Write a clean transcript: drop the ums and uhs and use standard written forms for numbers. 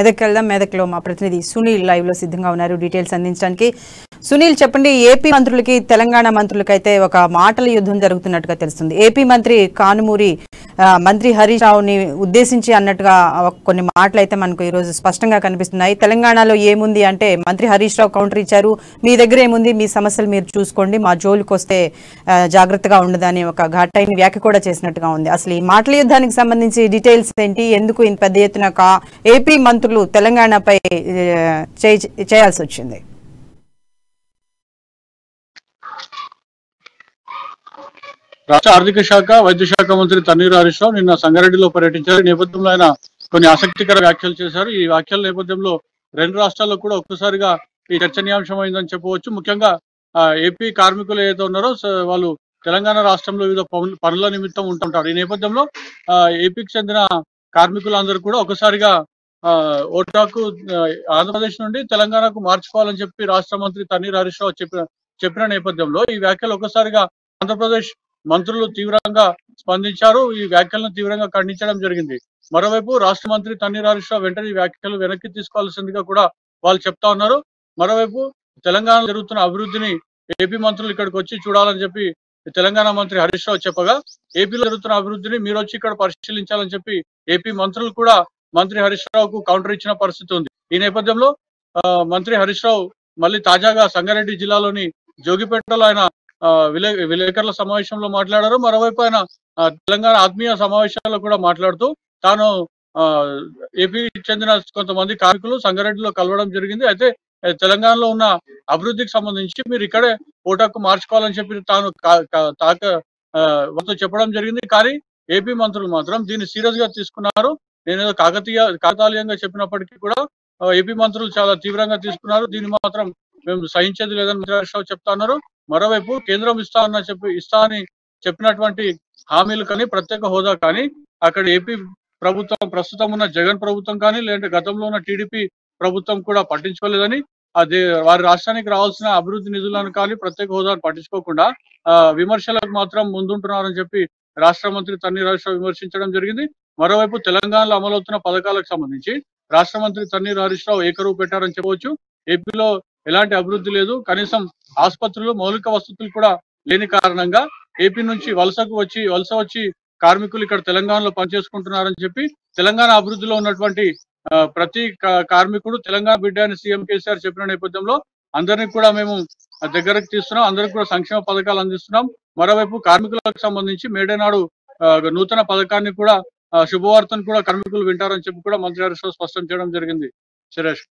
మెదక్ వెళ్దాం. మెదక్లో మా ప్రతినిధి సునీల్ లైవ్ లో సిద్ధంగా ఉన్నారు డీటెయిల్స్ అందించడానికి. సునీల్ చెప్పండి, ఏపీ మంత్రులకి తెలంగాణ మంత్రులకైతే ఒక మాటల యుద్ధం జరుగుతున్నట్టుగా తెలుస్తుంది. ఏపీ మంత్రి కానుమూరి మంత్రి హరీష్ రావుని ఉద్దేశించి అన్నట్టుగా కొన్ని మాటలు అయితే మనకు ఈరోజు స్పష్టంగా కనిపిస్తున్నాయి. తెలంగాణలో ఏముంది అంటే మంత్రి హరీష్ రావు కౌంటర్ ఇచ్చారు, మీ దగ్గర ఏముంది, మీ సమస్యలు మీరు చూసుకోండి, మా జోలికి వస్తే జాగ్రత్తగా ఉండదని ఒక ఘాటైన వ్యాఖ్య కూడా చేసినట్టుగా ఉంది. అసలు ఈ మాటల యుద్ధానికి సంబంధించి డీటెయిల్స్ ఏంటి, ఎందుకు ఇంత పెద్ద ఎత్తున ఏపీ మంత్రులు తెలంగాణపై చేయాల్సి వచ్చింది? రాష్ట్ర ఆర్థిక శాఖ వైద్య శాఖ మంత్రి తన్నీరు హరీష్ రావు నిన్న సంగారెడ్డిలో పర్యటించారు. ఈ నేపథ్యంలో ఆయన కొన్ని ఆసక్తికర వ్యాఖ్యలు చేశారు. ఈ వ్యాఖ్యల నేపథ్యంలో రెండు రాష్ట్రాల్లో కూడా ఒక్కసారిగా ఈ చర్చనీయాంశమైందని చెప్పవచ్చు. ముఖ్యంగా ఏపీ కార్మికులు ఏదైతే ఉన్నారో వాళ్ళు తెలంగాణ రాష్ట్రంలో వివిధ పనుల నిమిత్తం ఉంటుంటారు. ఈ నేపథ్యంలో ఏపీకి చెందిన కార్మికులందరూ కూడా ఒకసారిగా ఓటాకు ఆంధ్రప్రదేశ్ నుండి తెలంగాణకు మార్చుకోవాలని చెప్పి రాష్ట్ర మంత్రి తన్నీరు హరీష్ రావు చెప్పిన నేపథ్యంలో ఈ వ్యాఖ్యలు ఒకసారిగా ఆంధ్రప్రదేశ్ మంత్రులు తీవ్రంగా స్పందించారు. ఈ వ్యాఖ్యలను తీవ్రంగా ఖండించడం జరిగింది. మరోవైపు రాష్ట్ర మంత్రి తన్నీరు హరీష్ రావు వెంటనే ఈ వ్యాఖ్యలు వెనక్కి తీసుకోవాల్సిందిగా కూడా వాళ్ళు చెప్తా ఉన్నారు. మరోవైపు తెలంగాణలో జరుగుతున్న అభివృద్ధిని ఏపీ మంత్రులు ఇక్కడికి వచ్చి చూడాలని చెప్పి తెలంగాణ మంత్రి హరీష్ రావు చెప్పగా, ఏపీలో జరుగుతున్న అభివృద్ధిని మీరు వచ్చి ఇక్కడ పరిశీలించాలని చెప్పి ఏపీ మంత్రులు కూడా మంత్రి హరీష్ రావుకు కౌంటర్ ఇచ్చిన పరిస్థితి ఉంది. ఈ నేపథ్యంలో మంత్రి హరీష్ రావు మళ్ళీ తాజాగా సంగారెడ్డి జిల్లాలోని జోగిపేటలో ఆయన విలేకరుల సమావేశంలో మాట్లాడారు. మరోవైపు ఆయన తెలంగాణ ఆత్మీయ సమావేశాల్లో కూడా మాట్లాడుతూ తాను ఏపీకి చెందిన కొంతమంది కార్మికులు సంగారెడ్డిలో కలవడం జరిగింది. అయితే తెలంగాణలో ఉన్న అభివృద్ధికి సంబంధించి మీరు ఇక్కడే ఓటాకు మార్చుకోవాలని చెప్పి తాను వాళ్ళతో చెప్పడం జరిగింది. కానీ ఏపీ మంత్రులు మాత్రం దీన్ని సీరియస్ గా తీసుకున్నారు. నేనేదో కాకతాళీయంగా చెప్పినప్పటికీ కూడా ఏపీ మంత్రులు చాలా తీవ్రంగా తీసుకున్నారు. దీన్ని మాత్రం మేము సహించేది లేదని మంత్రి హరీష్ రావు చెప్తా ఉన్నారు. మరోవైపు కేంద్రం ఇస్తా అని చెప్పినటువంటి హామీలు కానీ ప్రత్యేక హోదా కానీ అక్కడ ఏపీ ప్రభుత్వం ప్రస్తుతం ఉన్న జగన్ ప్రభుత్వం కానీ లేదంటే గతంలో ఉన్న టీడీపీ ప్రభుత్వం కూడా పట్టించుకోలేదని, అదే వారి రాష్ట్రానికి రావాల్సిన అభివృద్ధి నిధులను కానీ ప్రత్యేక హోదాను పట్టించుకోకుండా విమర్శలకు మాత్రం ముందుంటున్నారని చెప్పి రాష్ట్ర మంత్రి తన్నీరు హరీష్ రావు విమర్శించడం జరిగింది. మరోవైపు తెలంగాణలో అమలవుతున్న పథకాలకు సంబంధించి రాష్ట్ర మంత్రి తన్నీరు హరీష్ రావు ఏకరువు పెట్టారని చెప్పవచ్చు. ఏపీలో ఎలాంటి అభివృద్ధి లేదు, కనీసం ఆసుపత్రులు మౌలిక వసతులు కూడా లేని కారణంగా ఏపీ నుంచి వలస వచ్చి కార్మికులు ఇక్కడ తెలంగాణలో పనిచేసుకుంటున్నారని చెప్పి తెలంగాణ అభివృద్ధిలో ఉన్నటువంటి ప్రతి కార్మికుడు తెలంగాణ బిడ్డ అని సీఎం కేసీఆర్ చెప్పిన నేపథ్యంలో అందరినీ కూడా మేము దగ్గరకు తీస్తున్నాం, అందరికి కూడా సంక్షేమ పథకాలు అందిస్తున్నాం. మరోవైపు కార్మికులకు సంబంధించి మేడే నాడు నూతన పథకాన్ని కూడా శుభవార్తను కూడా కార్మికులు వింటారని చెప్పి కూడా మంత్రి హరీష్ రావు స్పష్టం చేయడం జరిగింది. సురేష్.